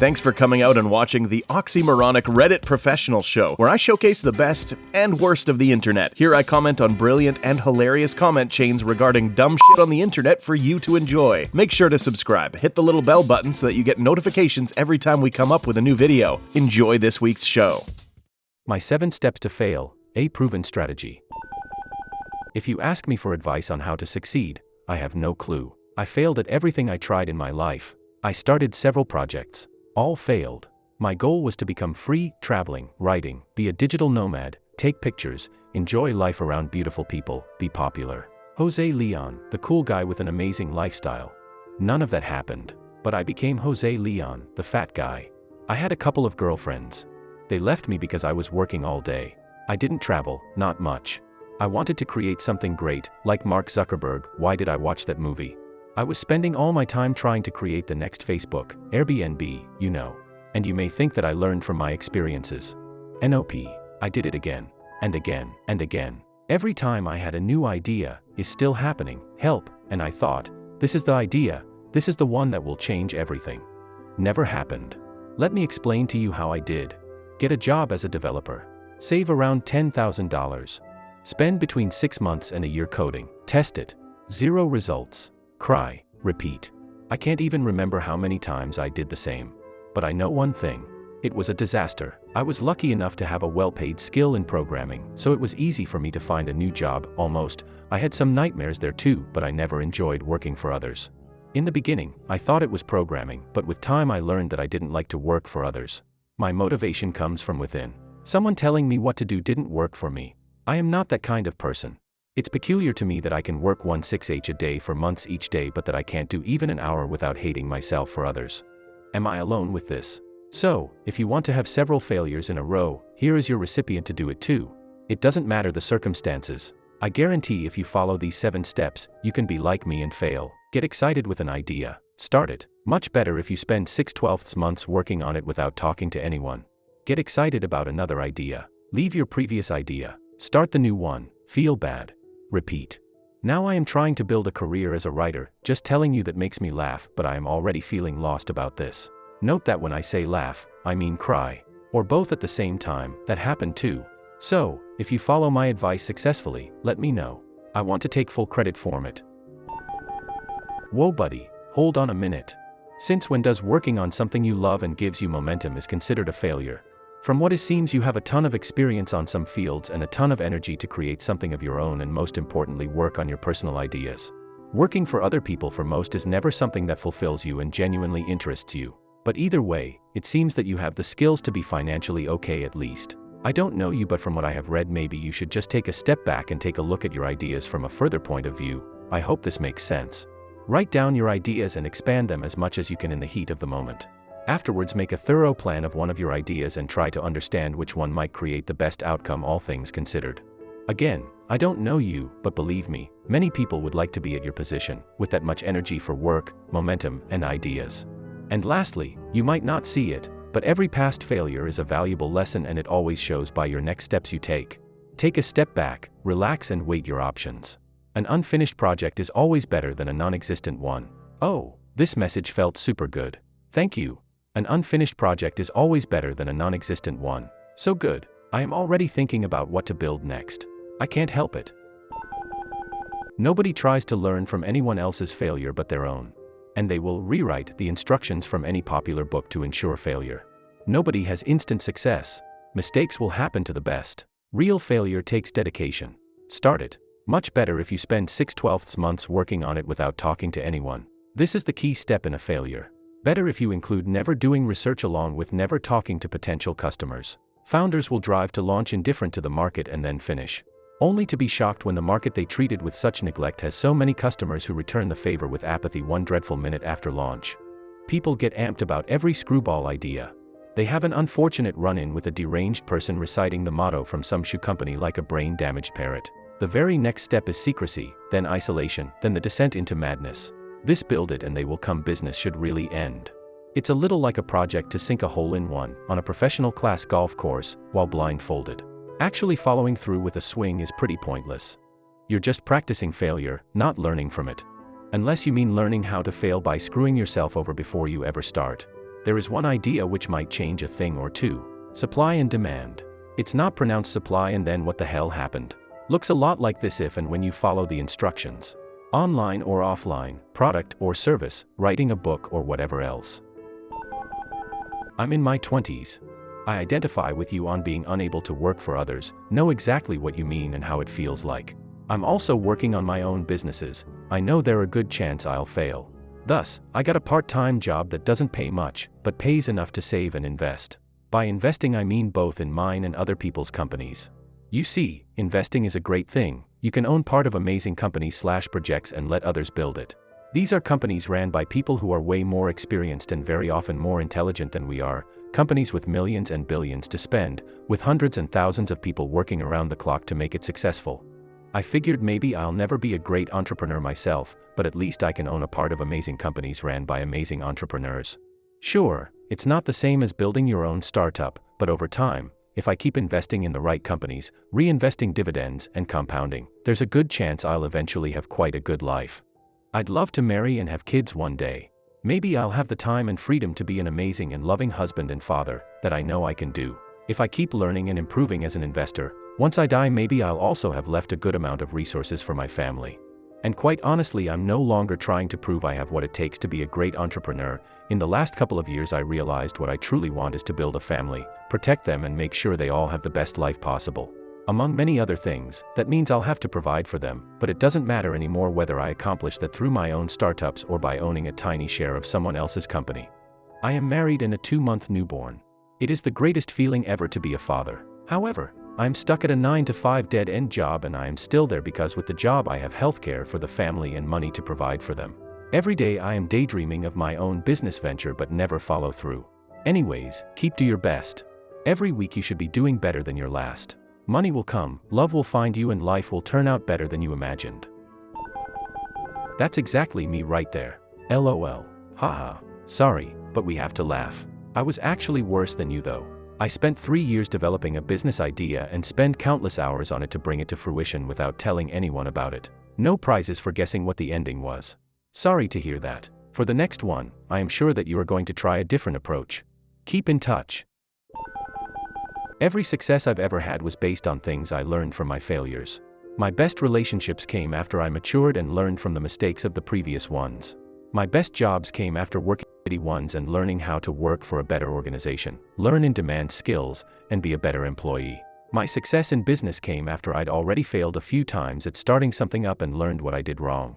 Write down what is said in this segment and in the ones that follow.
Thanks for coming out and watching the oxymoronic Reddit Professional Show, where I showcase the best and worst of the internet. Here I comment on brilliant and hilarious comment chains regarding dumb shit on the internet for you to enjoy. Make sure to subscribe, hit the little bell button so that you get notifications every time we come up with a new video. Enjoy this week's show. My 7 steps to fail, a proven strategy. If you ask me for advice on how to succeed, I have no clue. I failed at everything I tried in my life. I started several projects. All failed. My goal was to become free, traveling, writing, be a digital nomad, take pictures, enjoy life around beautiful people, be popular. Jose Leon, the cool guy with an amazing lifestyle. None of that happened, but I became Jose Leon, the fat guy. I had a couple of girlfriends. They left me because I was working all day. I didn't travel, not much. I wanted to create something great, like Mark Zuckerberg. Why did I watch that movie? I was spending all my time trying to create the next Facebook, Airbnb, you know. And you may think that I learned from my experiences. Nope, I did it again, and again, and again. Every time I had a new idea, is still happening, help, and I thought, this is the idea, this is the one that will change everything. Never happened. Let me explain to you how I did. Get a job as a developer. Save around $10,000. Spend between 6 months and a year coding. Test it. 0 results. Cry, repeat. I can't even remember how many times I did the same. But I know one thing. It was a disaster. I was lucky enough to have a well-paid skill in programming, so it was easy for me to find a new job, almost. I had some nightmares there too, but I never enjoyed working for others. In the beginning, I thought it was programming, but with time I learned that I didn't like to work for others. My motivation comes from within. Someone telling me what to do didn't work for me. I am not that kind of person. It's peculiar to me that I can work 16 a day for months each day, but that I can't do even an hour without hating myself for others. Am I alone with this? So, if you want to have several failures in a row, here is your recipient to do it too. It doesn't matter the circumstances. I guarantee if you follow these 7 steps, you can be like me and fail. Get excited with an idea. Start it. Much better if you spend 6/12 months working on it without talking to anyone. Get excited about another idea. Leave your previous idea. Start the new one. Feel bad. Repeat. Now I am trying to build a career as a writer, just telling you that makes me laugh, but I am already feeling lost about this. Note that when I say laugh, I mean cry. Or both at the same time. That happened too. So, if you follow my advice successfully, let me know. I want to take full credit for it. Whoa buddy, hold on a minute. Since when does working on something you love and gives you momentum is considered a failure? From what it seems, you have a ton of experience on some fields and a ton of energy to create something of your own, and most importantly work on your personal ideas. Working for other people for most is never something that fulfills you and genuinely interests you. But either way, it seems that you have the skills to be financially okay at least. I don't know you, but from what I have read, maybe you should just take a step back and take a look at your ideas from a further point of view. I hope this makes sense. Write down your ideas and expand them as much as you can in the heat of the moment. Afterwards, make a thorough plan of one of your ideas and try to understand which one might create the best outcome, all things considered. Again, I don't know you, but believe me, many people would like to be at your position, with that much energy for work, momentum, and ideas. And lastly, you might not see it, but every past failure is a valuable lesson, and it always shows by your next steps you take. Take a step back, relax, and weight your options. An unfinished project is always better than a non-existent one. Oh, this message felt super good. Thank you. An unfinished project is always better than a non-existent one. So good. I am already thinking about what to build next. I can't help it. Nobody tries to learn from anyone else's failure but their own. And they will rewrite the instructions from any popular book to ensure failure. Nobody has instant success. Mistakes will happen to the best. Real failure takes dedication. Start it. Much better if you spend 6/12 months working on it without talking to anyone. This is the key step in a failure. Better if you include never doing research along with never talking to potential customers. Founders will drive to launch indifferent to the market and then finish, only to be shocked when the market they treated with such neglect has so many customers who return the favor with apathy one dreadful minute after launch. People get amped about every screwball idea. They have an unfortunate run-in with a deranged person reciting the motto from some shoe company like a brain-damaged parrot. The very next step is secrecy, then isolation, then the descent into madness. This build it and they will come business should really end. It's a little like a project to sink a hole-in-one on a professional class golf course while blindfolded. Actually following through with a swing is pretty pointless. You're just practicing failure, not learning from it. Unless you mean learning how to fail by screwing yourself over before you ever start. There is one idea which might change a thing or two. Supply and demand. It's not pronounced supply and then what the hell happened. Looks a lot like this if and when you follow the instructions. Online or offline, product or service, writing a book or whatever else. I'm in my 20s. I identify with you on being unable to work for others, know exactly what you mean and how it feels like. I'm also working on my own businesses. I know there are a good chance I'll fail. Thus, I got a part-time job that doesn't pay much, but pays enough to save and invest. By investing I mean both in mine and other people's companies. You see, investing is a great thing. You can own part of amazing companies/projects and let others build it. These are companies ran by people who are way more experienced and very often more intelligent than we are, companies with millions and billions to spend, with hundreds and thousands of people working around the clock to make it successful. I figured maybe I'll never be a great entrepreneur myself, but at least I can own a part of amazing companies ran by amazing entrepreneurs. Sure, it's not the same as building your own startup, but over time, if I keep investing in the right companies, reinvesting dividends and compounding, there's a good chance I'll eventually have quite a good life. I'd love to marry and have kids one day. Maybe I'll have the time and freedom to be an amazing and loving husband and father, that I know I can do. If I keep learning and improving as an investor, once I die maybe I'll also have left a good amount of resources for my family. And quite honestly, I'm no longer trying to prove I have what it takes to be a great entrepreneur. In the last couple of years I realized what I truly want is to build a family, protect them and make sure they all have the best life possible. Among many other things, that means I'll have to provide for them, but it doesn't matter anymore whether I accomplish that through my own startups or by owning a tiny share of someone else's company. I am married and a 2-month newborn. It is the greatest feeling ever to be a father. However, I'm stuck at a 9-to-5 dead-end job and I am still there because with the job I have healthcare for the family and money to provide for them. Every day I am daydreaming of my own business venture but never follow through. Anyways, keep do your best. Every week you should be doing better than your last. Money will come, love will find you and life will turn out better than you imagined. That's exactly me right there. LOL. Haha. Sorry, but we have to laugh. I was actually worse than you though. I spent 3 years developing a business idea and spent countless hours on it to bring it to fruition without telling anyone about it. No prizes for guessing what the ending was. Sorry to hear that. For the next one, I am sure that you are going to try a different approach. Keep in touch. Every success I've ever had was based on things I learned from my failures. My best relationships came after I matured and learned from the mistakes of the previous ones. My best jobs came after working shitty ones and learning how to work for a better organization, learn and demand skills, and be a better employee. My success in business came after I'd already failed a few times at starting something up and learned what I did wrong.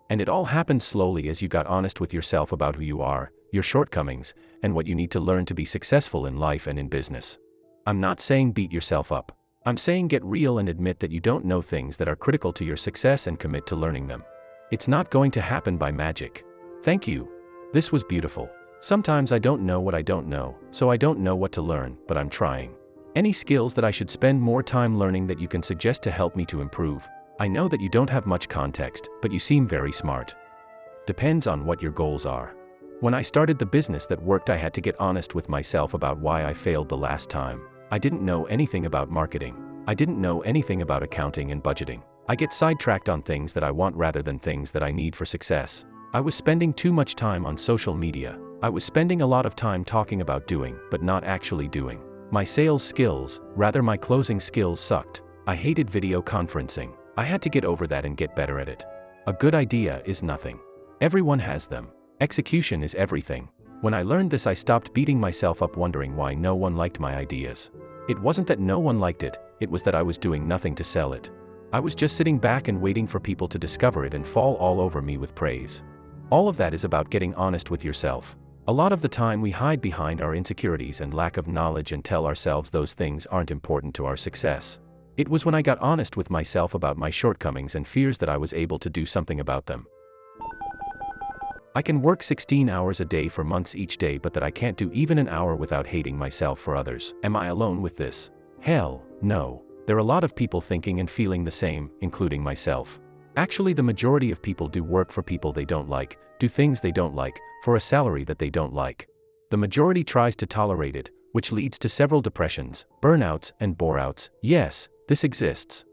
And it all happened slowly as you got honest with yourself about who you are, your shortcomings, and what you need to learn to be successful in life and in business. I'm not saying beat yourself up. I'm saying get real and admit that you don't know things that are critical to your success and commit to learning them. It's not going to happen by magic. Thank you. This was beautiful. Sometimes I don't know what I don't know, so I don't know what to learn, but I'm trying. Any skills that I should spend more time learning that you can suggest to help me to improve? I know that you don't have much context, but you seem very smart. Depends on what your goals are. When I started the business that worked, I had to get honest with myself about why I failed the last time. I didn't know anything about marketing. I didn't know anything about accounting and budgeting. I get sidetracked on things that I want rather than things that I need for success. I was spending too much time on social media. I was spending a lot of time talking about doing, but not actually doing. My sales skills, rather my closing skills sucked. I hated video conferencing. I had to get over that and get better at it. A good idea is nothing. Everyone has them. Execution is everything. When I learned this, I stopped beating myself up wondering why no one liked my ideas. It wasn't that no one liked it, it was that I was doing nothing to sell it. I was just sitting back and waiting for people to discover it and fall all over me with praise. All of that is about getting honest with yourself. A lot of the time we hide behind our insecurities and lack of knowledge and tell ourselves those things aren't important to our success. It was when I got honest with myself about my shortcomings and fears that I was able to do something about them. I can work 16 hours a day for months each day, but that I can't do even an hour without hating myself for others. Am I alone with this? Hell, no. There are a lot of people thinking and feeling the same, including myself. Actually, the majority of people do work for people they don't like, do things they don't like, for a salary that they don't like. The majority tries to tolerate it, which leads to several depressions, burnouts, and boreouts. Yes, this exists.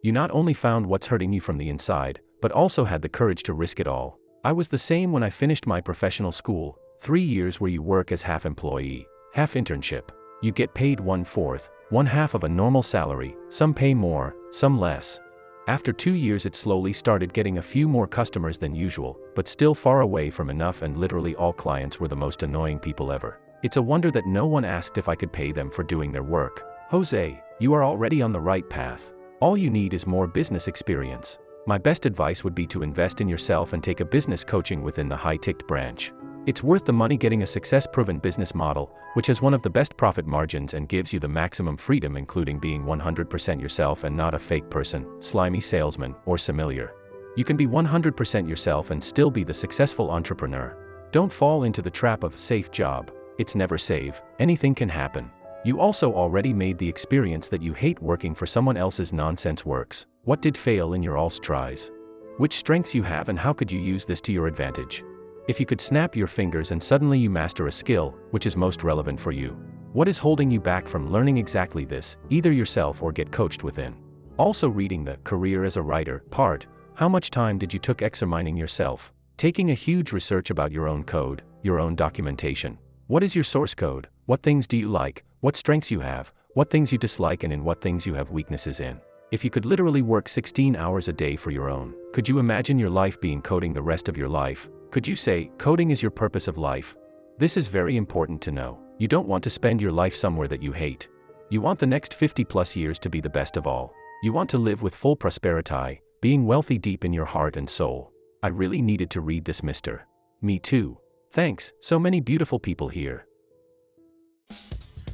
You not only found what's hurting you from the inside, but also had the courage to risk it all. I was the same when I finished my professional school, 3 years where you work as half employee, half internship. You get paid 1/4, one half of a normal salary, some pay more, some less. After 2 years it slowly started getting a few more customers than usual, but still far away from enough, and literally all clients were the most annoying people ever. It's a wonder that no one asked if I could pay them for doing their work. Jose, you are already on the right path. All you need is more business experience. My best advice would be to invest in yourself and take a business coaching within the high-ticket branch. It's worth the money getting a success-proven business model, which has one of the best profit margins and gives you the maximum freedom, including being 100% yourself and not a fake person, slimy salesman, or sommelier. You can be 100% yourself and still be the successful entrepreneur. Don't fall into the trap of safe job. It's never safe. Anything can happen. You also already made the experience that you hate working for someone else's nonsense works. What did fail in your all tries? Which strengths you have and how could you use this to your advantage? If you could snap your fingers and suddenly you master a skill, which is most relevant for you? What is holding you back from learning exactly this, either yourself or get coached within? Also reading the career as a writer part, how much time did you took examining yourself? Taking a huge research about your own code, your own documentation. What is your source code? What things do you like? What strengths you have? What things you dislike and in what things you have weaknesses in? If you could literally work 16 hours a day for your own, could you imagine your life being coding the rest of your life? Could you say, coding is your purpose of life? This is very important to know. You don't want to spend your life somewhere that you hate. You want the next 50+ years to be the best of all. You want to live with full prosperity, being wealthy deep in your heart and soul. I really needed to read this, mister. Me too. Thanks, so many beautiful people here.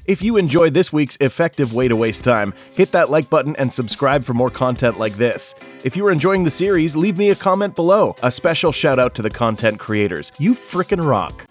If you enjoyed this week's effective way to waste time, hit that like button and subscribe for more content like this. If you are enjoying the series, leave me a comment below. A special shout out to the content creators. You frickin' rock.